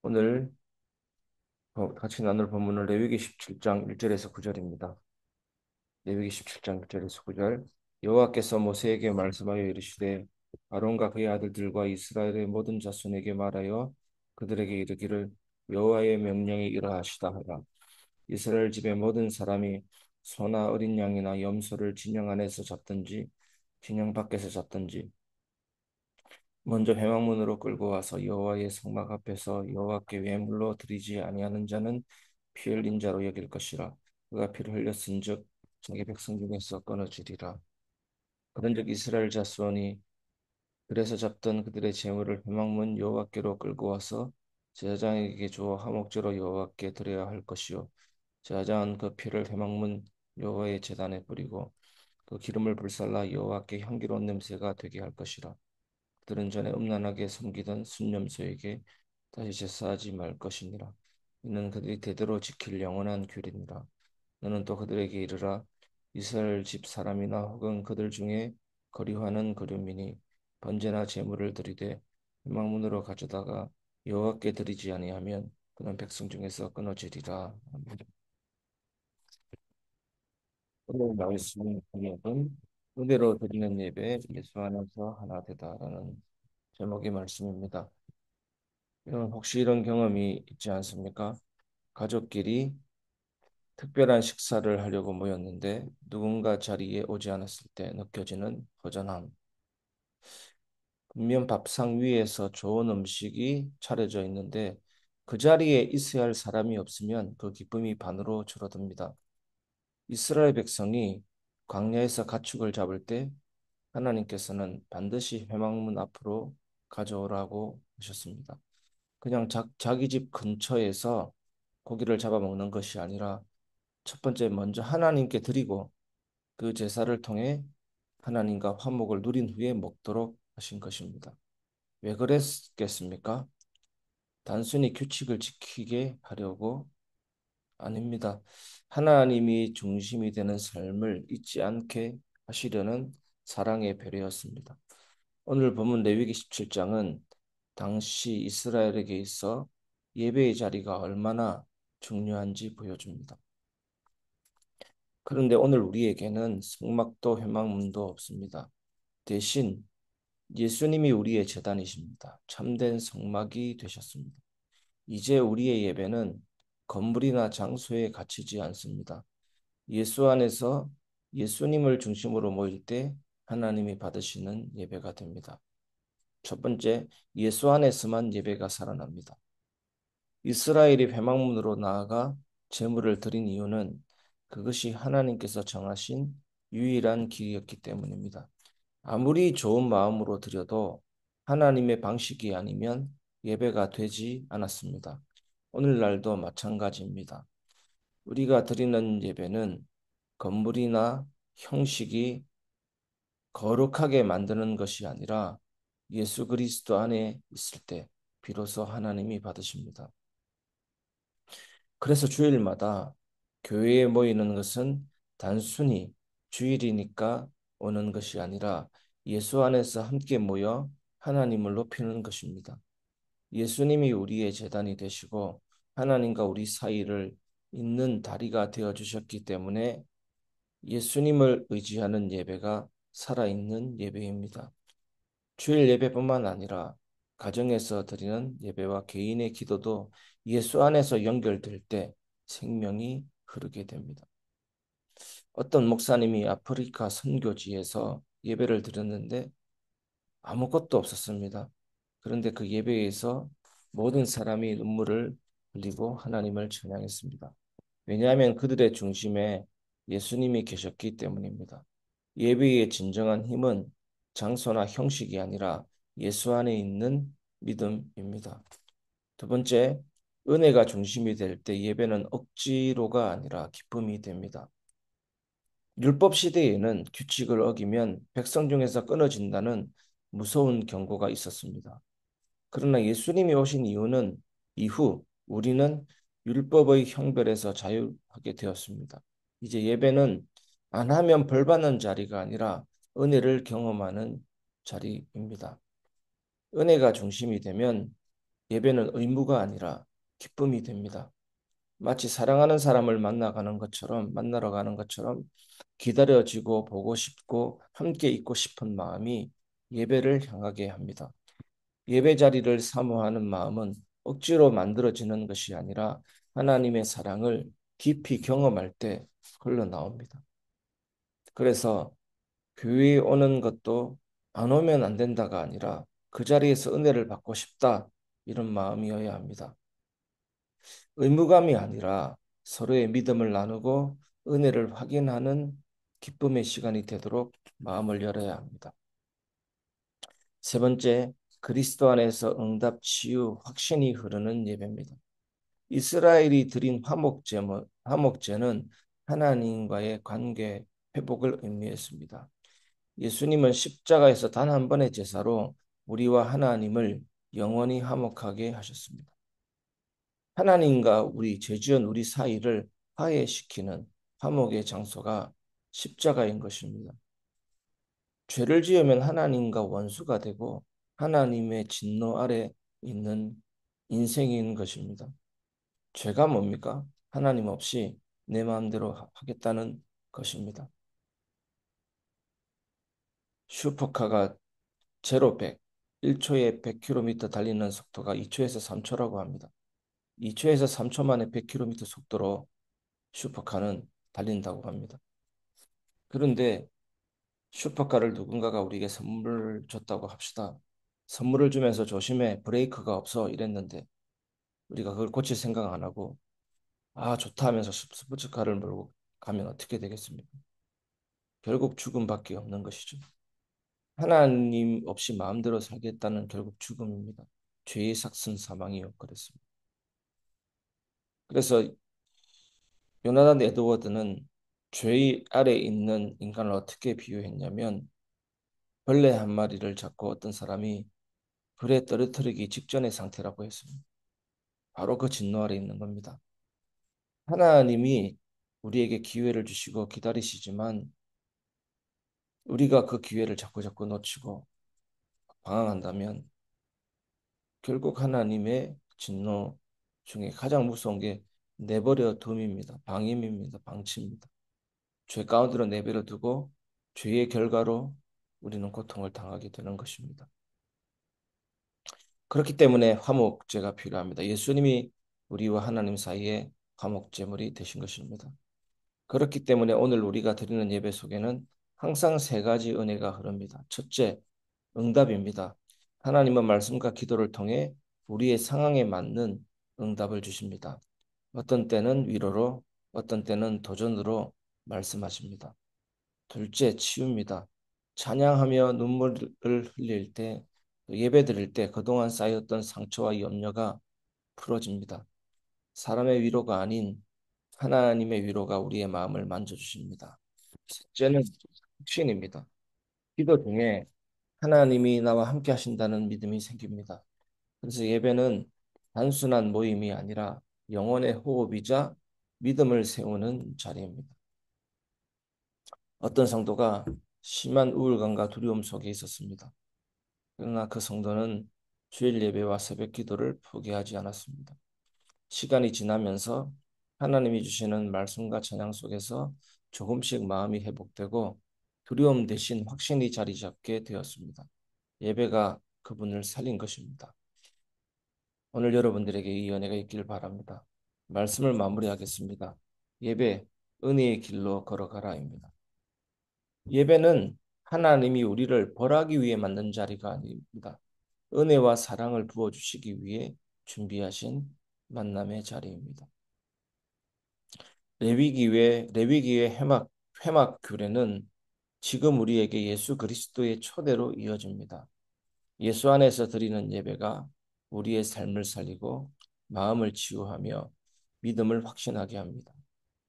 오늘 같이 나눌 본문은 레위기 17장 1절에서 9절입니다. 레위기 17장 1절에서 9절. 여호와께서 모세에게 말씀하여 이르시되 아론과 그의 아들들과 이스라엘의 모든 자손에게 말하여 그들에게 이르기를 여호와의 명령이 이러하시다 하라. 이스라엘 집의 모든 사람이 소나 어린 양이나 염소를 진영 안에서 잡든지 진영 밖에서 잡든지 먼저 회막문으로 끌고 와서 여호와의 성막 앞에서 여호와께 예물로 드리지 아니하는 자는 피 흘린 자로 여길 것이라. 그가 피를 흘렸은즉 자기 백성 중에서 끊어지리라. 그런즉 이스라엘 자손이 들에서 잡던 그들의 재물을 회막문 여호와께로 끌고 와서 제사장에게 주어 화목제로 여호와께 드려야 할 것이요 제사장은 그 피를 회막문 여호와의 제단에 뿌리고 그 기름을 불살라 여호와께 향기로운 냄새가 되게 할 것이라. 그들은 전에 음란하게 섬기던 순념소에게 다시 제사하지 말 것이니라. 이는 그들이 대대로 지킬 영원한 규례니라. 너는 또 그들에게 이르라. 이스라엘 집 사람이나 혹은 그들 중에 거류하는 거류민이 번제나 제물을 드리되 회막문으로 가져다가 여호와께 드리지 아니하면 그는 백성 중에서 끊어지리라. 아멘. 오늘 말씀 제목은 은혜로 드리는 예배 예수 안에서 하나 되다라는 제목의 말씀입니다. 여러분 혹시 이런 경험이 있지 않습니까? 가족끼리 특별한 식사를 하려고 모였는데 누군가 자리에 오지 않았을 때 느껴지는 허전함. 분명 밥상 위에서 좋은 음식이 차려져 있는데 그 자리에 있어야 할 사람이 없으면 그 기쁨이 반으로 줄어듭니다. 이스라엘 백성이 광야에서 가축을 잡을 때 하나님께서는 반드시 회막문 앞으로 가져오라고 하셨습니다. 그냥 자기 집 근처에서 고기를 잡아먹는 것이 아니라 첫 번째 먼저 하나님께 드리고 그 제사를 통해 하나님과 화목을 누린 후에 먹도록 하신 것입니다. 왜 그랬겠습니까? 단순히 규칙을 지키게 하려고 아닙니다. 하나님이 중심이 되는 삶을 잊지 않게 하시려는 사랑의 배려였습니다. 오늘 본문 레위기 17장은 당시 이스라엘에게 있어 예배의 자리가 얼마나 중요한지 보여줍니다. 그런데 오늘 우리에게는 성막도 회막문도 없습니다. 대신 예수님이 우리의 제단이십니다. 참된 성막이 되셨습니다. 이제 우리의 예배는 건물이나 장소에 갇히지 않습니다. 예수 안에서 예수님을 중심으로 모일 때 하나님이 받으시는 예배가 됩니다. 첫 번째, 예수 안에서만 예배가 살아납니다. 이스라엘이 회막문으로 나아가 제물을 드린 이유는 그것이 하나님께서 정하신 유일한 길이었기 때문입니다. 아무리 좋은 마음으로 드려도 하나님의 방식이 아니면 예배가 되지 않았습니다. 오늘날도 마찬가지입니다. 우리가 드리는 예배는 건물이나 형식이 거룩하게 만드는 것이 아니라 예수 그리스도 안에 있을 때 비로소 하나님이 받으십니다. 그래서 주일마다 교회에 모이는 것은 단순히 주일이니까 오는 것이 아니라 예수 안에서 함께 모여 하나님을 높이는 것입니다. 예수님이 우리의 제단이 되시고 하나님과 우리 사이를 잇는 다리가 되어 주셨기 때문에 예수님을 의지하는 예배가 살아있는 예배입니다. 주일 예배뿐만 아니라 가정에서 드리는 예배와 개인의 기도도 예수 안에서 연결될 때 생명이 흐르게 됩니다. 어떤 목사님이 아프리카 선교지에서 예배를 드렸는데 아무것도 없었습니다. 그런데 그 예배에서 모든 사람이 눈물을 흘리고 하나님을 찬양했습니다. 왜냐하면 그들의 중심에 예수님이 계셨기 때문입니다. 예배의 진정한 힘은 장소나 형식이 아니라 예수 안에 있는 믿음입니다. 두 번째, 은혜가 중심이 될 때 예배는 억지로가 아니라 기쁨이 됩니다. 율법 시대에는 규칙을 어기면 백성 중에서 끊어진다는 무서운 경고가 있었습니다. 그러나 예수님이 오신 이유는 이후 우리는 율법의 형벌에서 자유하게 되었습니다. 이제 예배는 안 하면 벌 받는 자리가 아니라 은혜를 경험하는 자리입니다. 은혜가 중심이 되면 예배는 의무가 아니라 기쁨이 됩니다. 마치 사랑하는 사람을 만나러 가는 것처럼 기다려지고 보고 싶고 함께 있고 싶은 마음이 예배를 향하게 합니다. 예배 자리를 사모하는 마음은 억지로 만들어지는 것이 아니라 하나님의 사랑을 깊이 경험할 때 흘러나옵니다. 그래서 교회에 오는 것도 안 오면 안 된다가 아니라 그 자리에서 은혜를 받고 싶다 이런 마음이어야 합니다. 의무감이 아니라 서로의 믿음을 나누고 은혜를 확인하는 기쁨의 시간이 되도록 마음을 열어야 합니다. 세 번째, 그리스도 안에서 응답, 치유, 확신이 흐르는 예배입니다. 이스라엘이 드린 화목제는 하나님과의 관계 회복을 의미했습니다. 예수님은 십자가에서 단 한 번의 제사로 우리와 하나님을 영원히 화목하게 하셨습니다. 하나님과 죄 지은 우리 사이를 화해시키는 화목의 장소가 십자가인 것입니다. 죄를 지으면 하나님과 원수가 되고 하나님의 진노 아래 있는 인생인 것입니다. 죄가 뭡니까? 하나님 없이 내 마음대로 하겠다는 것입니다. 슈퍼카가 제로 100, 1초에 100km 달리는 속도가 2초에서 3초라고 합니다. 2초에서 3초 만에 100km 속도로 슈퍼카는 달린다고 합니다. 그런데 슈퍼카를 누군가가 우리에게 선물을 줬다고 합시다. 선물을 주면서 조심해, 브레이크가 없어 이랬는데 우리가 그걸 고칠 생각 안 하고 아 좋다 하면서 스포츠카를 몰고 가면 어떻게 되겠습니까? 결국 죽음밖에 없는 것이죠. 하나님 없이 마음대로 살겠다는 결국 죽음입니다. 죄의 삭슨 사망이요 그랬습니다. 그래서 요나단 에드워드는 죄의 아래 있는 인간을 어떻게 비유했냐면 벌레 한 마리를 잡고 어떤 사람이 불에 떨어뜨리기 직전의 상태라고 했습니다. 바로 그 진노 아래 있는 겁니다. 하나님이 우리에게 기회를 주시고 기다리시지만 우리가 그 기회를 자꾸 놓치고 방황한다면 결국 하나님의 진노 중에 가장 무서운 게 내버려 둠입니다. 방임입니다. 방치입니다. 죄 가운데로 내버려 두고 죄의 결과로 우리는 고통을 당하게 되는 것입니다. 그렇기 때문에 화목제가 필요합니다. 예수님이 우리와 하나님 사이에 화목제물이 되신 것입니다. 그렇기 때문에 오늘 우리가 드리는 예배 속에는 항상 세 가지 은혜가 흐릅니다. 첫째, 응답입니다. 하나님은 말씀과 기도를 통해 우리의 상황에 맞는 응답을 주십니다. 어떤 때는 위로로, 어떤 때는 도전으로 말씀하십니다. 둘째, 치유입니다. 찬양하며 눈물을 흘릴 때, 예배 드릴 때 그동안 쌓였던 상처와 염려가 풀어집니다. 사람의 위로가 아닌 하나님의 위로가 우리의 마음을 만져주십니다. 셋째는 확신입니다. 기도 중에 하나님이 나와 함께 하신다는 믿음이 생깁니다. 그래서 예배는 단순한 모임이 아니라 영혼의 호흡이자 믿음을 세우는 자리입니다. 어떤 성도가 심한 우울감과 두려움 속에 있었습니다. 그러나 그 성도는 주일 예배와 새벽 기도를 포기하지 않았습니다. 시간이 지나면서 하나님이 주시는 말씀과 찬양 속에서 조금씩 마음이 회복되고 두려움 대신 확신이 자리 잡게 되었습니다. 예배가 그분을 살린 것입니다. 오늘 여러분들에게 이 은혜가 있길 바랍니다. 말씀을 마무리하겠습니다. 예배, 은혜의 길로 걸어가라입니다. 예배는 하나님이 우리를 벌하기 위해 만든 자리가 아닙니다. 은혜와 사랑을 부어주시기 위해 준비하신 만남의 자리입니다. 레위기의 회막 규례는 지금 우리에게 예수 그리스도의 초대로 이어집니다. 예수 안에서 드리는 예배가 우리의 삶을 살리고 마음을 치유하며 믿음을 확신하게 합니다.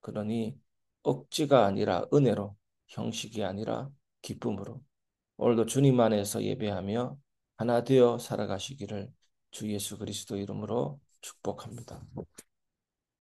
그러니 억지가 아니라 은혜로, 형식이 아니라 기쁨으로 오늘도 주님 안에서 예배하며 하나 되어 살아가시기를 주 예수 그리스도 이름으로 축복합니다.